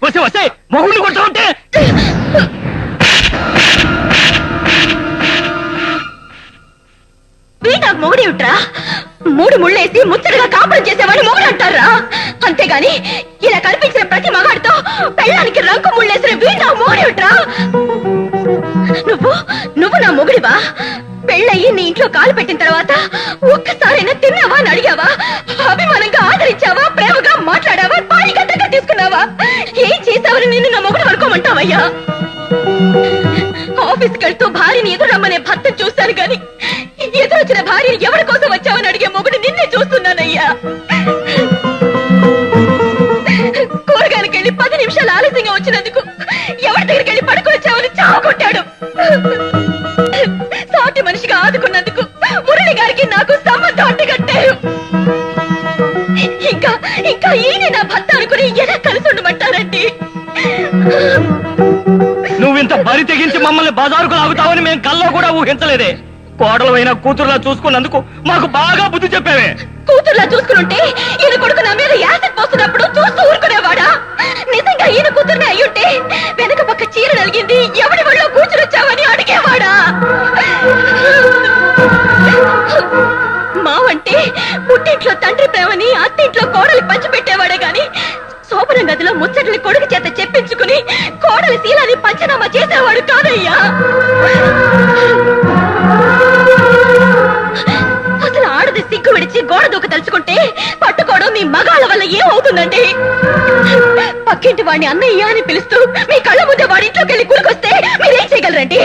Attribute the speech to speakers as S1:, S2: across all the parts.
S1: వస్తే వస్తే మొగుడిని కొడతా ఉంటే
S2: నాకు మొగుడి ఉంటా. 3 ముళ్ళేసి ముచ్చటగా కాపురం చేసేవాడిని మొగుడు అంటారా? అంతేగాని ఇలా కనిపించిన ప్రతి మగాడితో పెళ్ళానికి రంకు ముళ్ళేసిన వీడు నాకు మొగుడి ఉంటా. నువ్వు నా మొగుడివా? పెళ్ళయ్యి నీ ఇంట్లో కాలు పెట్టిన తర్వాత ఒక్కసారైనా తిన్నావా అని అడిగావా? అభిమానంగా ఆదరించావా? ప్రేమగా మాట్లాడావా? పాడిగద్దగా తీసుకున్నావా? ఏం చేసావని నిన్ను నా మొగుడు అనుకోమంటావయ్యా? ఆఫీస్కి వెళ్తూ భార్యని ఎదురమ్మనే భర్త చూశాను గాని ఎదురొచ్చిన భార్యని ఎవరి కోసం వచ్చావని అడిగే మొగుడు నిన్నే చూస్తున్నానయ్యా. కూరగాయలకి వెళ్ళి 10 నిమిషాలు ఆలస్యంగా వచ్చినందుకు ఎవరి దగ్గరికి వెళ్ళి పడుకొచ్చావని చావుకొట్టాడు. సాటి మనిషిగా ఆదుకున్నందుకు మురళి గారికి నాకు సంబంధం అడ్డుకట్టారు. ఇంకా ఈయన నా భర్త అనుకుని ఎలా కలిసి ఉండమంటారండి?
S1: నువ్వింత బరి తెగించి మమ్మల్ని బజారుకు లాగుతావని మేము కల్లో కూడా ఊహించలేదే. కోడలైన కూతురులా చూసుకున్నందుకు మాకు బాగా బుద్ధి చెప్పావే.
S2: కూతురులా చూసుకుంటే ఈయన కొడుకు నా మీద యాసిడ్ పోస్తున్నప్పుడు చూస్తూ ఊరుకునేవాడా? నిజంగా ఈయన కూతురునే అయ్యుంటే వెనక పక్క చీర నలిగింది ఎవడి ఒళ్ళో కూర్చుని వచ్చావని అడిగేవాడా? మావంటే పుట్టింట్లో తండ్రి ప్రేమని అత్తింట్లో కోడలి పంచిపెట్టేవాడే గాని శోభన గదిలో ముచ్చట్ని కొడుకు చేత చెప్పించుకుని కోడలి శీలాన్ని పంచనామా చేసేవాడు కాదయ్యా. అసలు ఆడది సిగ్గు విడిచి గోడ దూక తలుచుకుంటే పట్టుకోవడం మీ మగాళ్ళ వల్ల ఏమవుతుందండి? పక్కింటి వాడిని అన్నయ్య అని పిలుస్తూ మీ కళ్ళ ముందే వాడి ఇంట్లోకి వెళ్ళి కూరుకొస్తే మీరేం చేయగలరండి?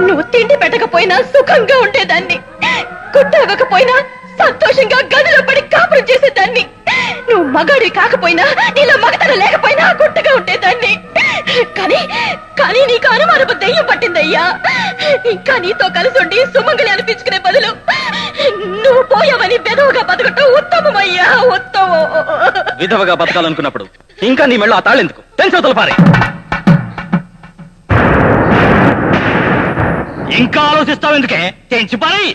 S2: నువ్వు తిండి పెట్టకపోయినా సుఖంగా ఉండేదాన్ని, కుట్టవకపోయినా సంతోషంగా గదిలో పడి కాపురం చేసేదాన్ని. నువ్వు మగాడివి కాకపోయినా నీలో మగతనం లేకపోయినా గుట్టగా ఉండేదాన్ని. కానీ నీకు అనుమానపు దెయ్యం పట్టిందయ్యా. ఇంకా నీతో కలిసి ఉండి సుమంగళి అనిపించుకునే బదులు నువ్వు పోయావని విధవగా బతకటం ఉత్తమమయ్యా, ఉత్తమం.
S1: విధవగా బతకాలనుకున్నప్పుడు ఇంకా నీ మెళ్ళో ఆ తాళెందుకు? తెంచవతల పారే. ఇంకా ఆలోచిస్తావెందుకే? తెంచి పారే.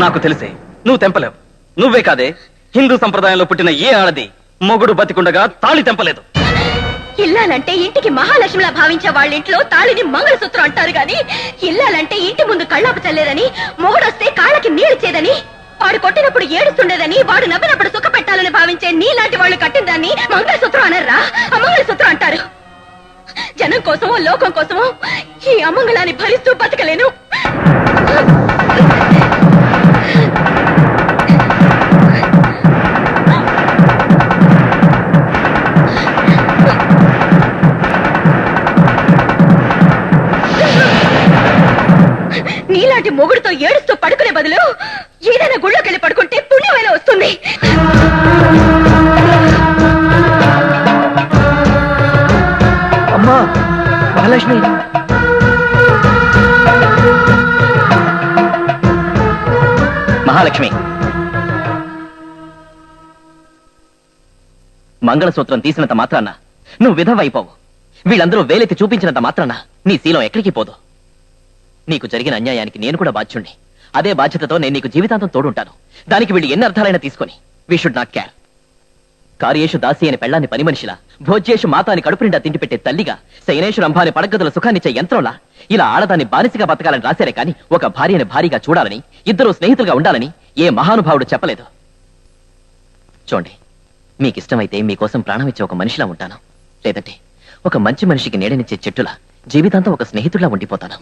S1: నాకు తెలిసే నువ్వు తెంపలేవు. నువ్వే కాదే, హిందూ సంప్రదాయంలో పుట్టిన ఏ ఆడది మొగుడు బతికుండగా తాళి తెంపలేదు.
S2: ఇల్లాలంటే ఇంటికి మహాలక్ష్మిలా భావించే వాళ్ళ ఇంట్లో తాళిని మంగళసూత్రం అంటారు గాని ఇల్లాలంటే ఇంటి ముందు కళ్ళాపు చల్లేదని, మొగుడొస్తే కాళ్ళకి నీళ్చేదని, వాడు కొట్టినప్పుడు ఏడుస్తుండేదని, వాడు నవ్వినప్పుడు సుఖ పెట్టాలని భావించే నీలాంటి వాళ్ళు కట్టిన దాన్ని మంగళసూత్రం అనర్రా? అమంగళసూత్రం అంటారు. జనం కోసమో లోకం కోసమో ఈ అమంగళాన్ని భరిస్తూ బతకలేను. నీలాంటి మొగుడుతో ఏడుస్తూ పడుకునే బదులు ఏదైనా గుళ్ళోకెళ్ళి పడుకుంటే పుణ్యమైనా వస్తుంది.
S1: అమ్మా మహాలక్ష్మి, మహాలక్ష్మి, మంగళసూత్రం తీసినంత మాత్రాన నువ్వు విధవైపోవు. వీళ్ళందరూ వేలెత్తి చూపించినంత మాత్రాన నీ శీలం ఎక్కడికి పోదు. నీకు జరిగిన అన్యాయానికి నేను కూడా బాధ్యుణ్ణి. అదే బాధ్యతతో నేను నీకు జీవితాంతం తోడుంటాను. దానికి వీళ్ళు ఎన్ని అర్థాలైనా తీసుకొని వి షుడ్ నాట్ కేర్. కార్యేషు దాసి అని పెళ్ళాన్ని పని మనిషిలా, భోజ్యేషు మాతాని కడుపు నిండా తిండి పెట్టే తల్లిగా, శయనేషు రంభాని పడగదుల సుఖాన్నిచ్చే యంత్రంలా ఇలా ఆడదాన్ని బానిసగా బతకాలని రాశారే కానీ ఒక భార్యని భారీగా చూడాలని, ఇద్దరు స్నేహితులుగా ఉండాలని ఏ మహానుభావుడు చెప్పలేదు. చూడండి, మీకిష్టమైతే మీకోసం ప్రాణం ఇచ్చే ఒక మనిషిలా ఉంటాను. లేదంటే ఒక మంచి మనిషికి నీడనిచ్చే చెట్టులా జీవితాంతం ఒక స్నేహితుడిలా ఉండిపోతాను.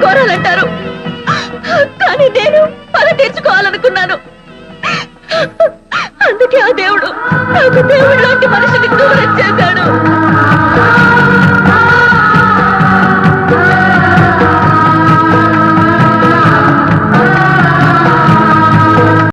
S2: కోరాలంటారు, కానీ నేను పగ తీర్చుకోవాలనుకున్నాను. అందుకే ఆ దేవుడు నాకు దేవుడు లాంటి మనిషిని